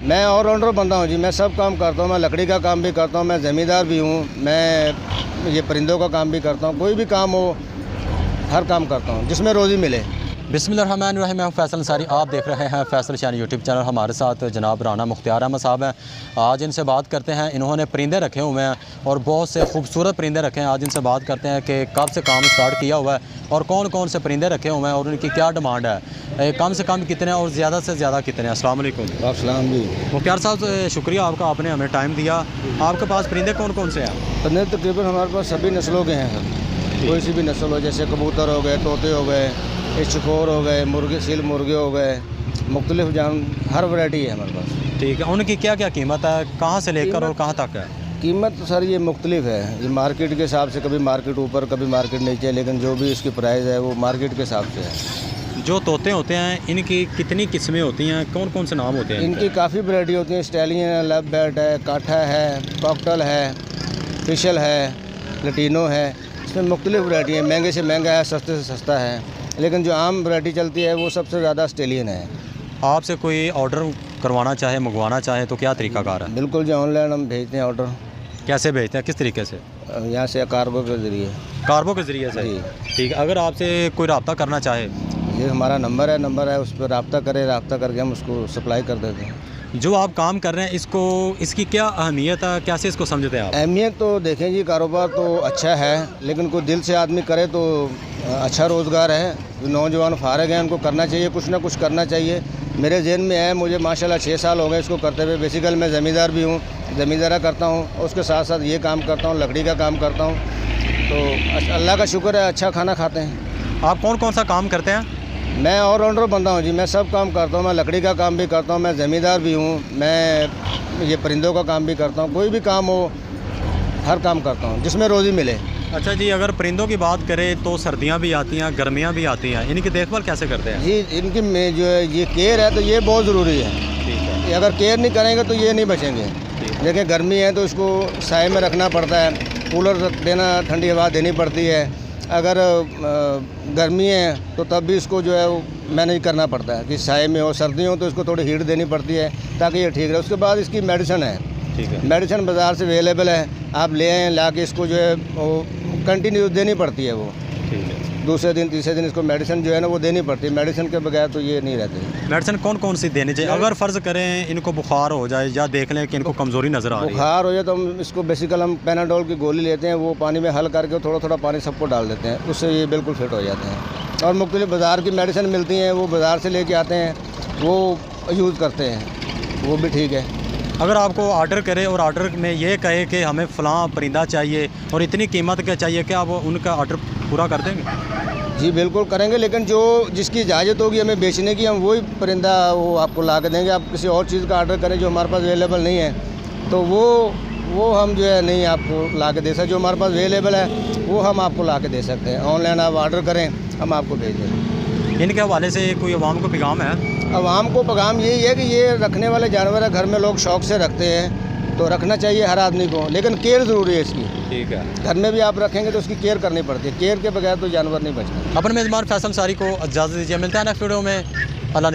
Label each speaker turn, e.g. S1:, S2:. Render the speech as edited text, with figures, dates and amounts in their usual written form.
S1: मैं ऑलराउंडर बंदा हूँ जी। मैं सब काम करता हूँ। मैं लकड़ी का काम भी करता हूँ, मैं ज़मींदार भी हूँ, मैं ये परिंदों का काम भी करता हूँ। कोई भी काम हो, हर काम करता हूँ जिसमें रोज़ी मिले।
S2: बिस्मिल्लाहिर्रहमानिर्रहीम। मैं फैसल अंसारी, आप देख रहे हैं फैसल शानी यूट्यूब चैनल। हमारे साथ जनाब राना मुख्तियार अहमद साहब हैं। आज इनसे बात करते हैं। इन्होंने परिंदे रखे हुए हैं और बहुत से खूबसूरत परिंदे रखे हैं। आज इनसे बात करते हैं कि कब से काम स्टार्ट किया हुआ है और कौन कौन से परिंदे रखे हुए हैं और उनकी क्या डिमांड है, कम से कम कितने और ज़्यादा से ज़्यादा कितने। अस्सलाम वालेकुम।
S1: अस्सलाम जी।
S2: मुख्तियार साहब, शुक्रिया आपका, आपने हमें टाइम दिया। आपके पास परिंदे कौन कौन से हैं?
S1: परिंदे तकरीबन हमारे पास सभी नस्लों के हैं सर। कोई सी भी नस्ल हो, जैसे कबूतर हो गए, तोते हो गए, चकोर हो गए, मुर्गे, सील मुर्गे हो गए, मुख्तलिफ जान, हर वैरायटी है हमारे पास।
S2: ठीक है। उनकी क्या क्या कीमत है, कहाँ से लेकर और कहाँ तक है?
S1: कीमत तो सर ये मुख्तलिफ है, ये मार्केट के हिसाब से, कभी मार्केट ऊपर कभी मार्केट नीचे, लेकिन जो भी इसकी प्राइस है वो मार्केट के हिसाब से है।
S2: जो तोते होते हैं इनकी कितनी किस्में होती हैं, कौन कौन से नाम होते हैं
S1: इनकी काफ़ी वैरायटी होती है। स्टैलियन है, लव बर्ड है, काठा है, कॉकटेल है, फिशल है, लटीनो है। इसमें मुख्तलिफ वैरायटी है। महंगे से महंगा है, सस्ते से सस्ता है, लेकिन जो आम वैरायटी चलती है वो सबसे ज़्यादा ऑस्ट्रेलियन है।
S2: आपसे कोई ऑर्डर करवाना चाहे, मंगवाना चाहे तो क्या तरीकाकार है?
S1: बिल्कुल जो ऑनलाइन हम भेजते हैं ऑर्डर।
S2: कैसे भेजते हैं, किस तरीके से?
S1: यहाँ से कार्गो के ज़रिए।
S2: कार्गो के ज़रिए से?
S1: जी।
S2: ठीक है। अगर आपसे कोई रब्ता करना चाहे?
S1: ये हमारा नंबर है, उस पर रब्ता करें, रब्ता करके हम उसको सप्लाई कर देते हैं।
S2: जो आप काम कर रहे हैं इसकी क्या अहमियत है, कैसे इसको समझते हैं आप?
S1: अहमियत तो देखें जी, कारोबार तो अच्छा है, लेकिन कोई दिल से आदमी करे तो अच्छा रोज़गार है। जो नौजवान फारग हैं उनको करना चाहिए, कुछ ना कुछ करना चाहिए। मेरे जहन में है, मुझे माशाल्लाह 6 साल हो गए इसको करते हुए। बेसिकल मैं ज़मींदार भी हूँ, ज़मींदारा करता हूँ और उसके साथ साथ ये काम करता हूँ, लकड़ी का काम करता हूँ। तो अल्लाह का शुक्र है, अच्छा खाना खाते हैं।
S2: आप कौन कौन सा काम करते हैं?
S1: मैं ऑलराउंडर बंदा हूँ जी। मैं सब काम करता हूँ। मैं लकड़ी का काम भी करता हूँ, मैं ज़मींदार भी हूँ, मैं ये परिंदों का काम भी करता हूँ। कोई भी काम हो, हर काम करता हूँ जिसमें रोज़ी मिले।
S2: अच्छा जी, अगर परिंदों की बात करें तो सर्दियाँ भी आती हैं, गर्मियाँ भी आती हैं, इनकी देखभाल कैसे करते हैं?
S1: जी, इनकी में जो है ये केयर है, तो ये बहुत ज़रूरी है।
S2: ठीक है।
S1: अगर केयर नहीं करेंगे तो ये नहीं बचेंगे। देखिए गर्मी है तो इसको साए में रखना पड़ता है, कूलर देना, ठंडी हवा देनी पड़ती है। अगर गर्मी है तो तब भी इसको जो है वो मैनेज करना पड़ता है कि साए में हो, सर्दी हो तो इसको थोड़ी हीट देनी पड़ती है ताकि ये ठीक रहे। उसके बाद इसकी मेडिसिन है।
S2: ठीक है।
S1: मेडिसिन बाज़ार से अवेलेबल है, आप ले आएँ, ला के इसको जो है वो कंटिन्यू देनी पड़ती है। वो
S2: ठीक है।
S1: दूसरे दिन तीसरे दिन इसको मेडिसिन जो है ना वो देनी पड़ती है। मेडिसिन के बगैर तो ये नहीं रहते।
S2: मेडिसिन कौन कौन सी देनी चाहिए? अगर फ़र्ज़ करें इनको बुखार हो जाए या देख लें कि इनको कमज़ोरी नज़र आ रही है,
S1: बुखार हो जाए तो हम इसको बेसिकल हम पैनाडोल की गोली लेते हैं, वो पानी में हल करके थोड़ा थोड़ा पानी सबको डाल देते हैं, उससे ये बिल्कुल फिट हो जाते हैं। और मुख्तलिफ बाज़ार की मेडिसिन मिलती हैं, वो बाज़ार से लेके आते हैं, वो यूज़ करते हैं, वो भी ठीक है।
S2: अगर आपको ऑर्डर करे और ऑर्डर में ये कहे कि हमें फ़लाँ परिंदा चाहिए और इतनी कीमत का चाहिए, क्या आप उनका ऑर्डर पूरा कर देंगे?
S1: जी बिल्कुल करेंगे, लेकिन जो जिसकी इजाज़त होगी हमें बेचने की, हम वही परिंदा वो आपको ला के देंगे। आप किसी और चीज़ का ऑर्डर करें जो हमारे पास अवेलेबल नहीं है तो वो हम जो है नहीं आपको ला के दे सकते। जो हमारे पास अवेलेबल है वो हम आपको ला के दे सकते हैं। ऑनलाइन आप ऑर्डर करें, हम आपको भेज देंगे।
S2: इनके हवाले से कोई आवाम को पैगाम है?
S1: आवाम को पैगाम यही है कि ये रखने वाले जानवर है, घर में लोग शौक़ से रखते हैं तो रखना चाहिए हर आदमी को, लेकिन केयर ज़रूरी है इसकी।
S2: ठीक है।
S1: घर में भी आप रखेंगे तो उसकी केयर करनी पड़ती है। केयर के बगैर तो जानवर नहीं बचता।
S2: अपने मेज़बान फैसल अंसारी को इजाज़त दीजिए। मिलता है नेक्स्ट वीडियो में। अल्लाह ने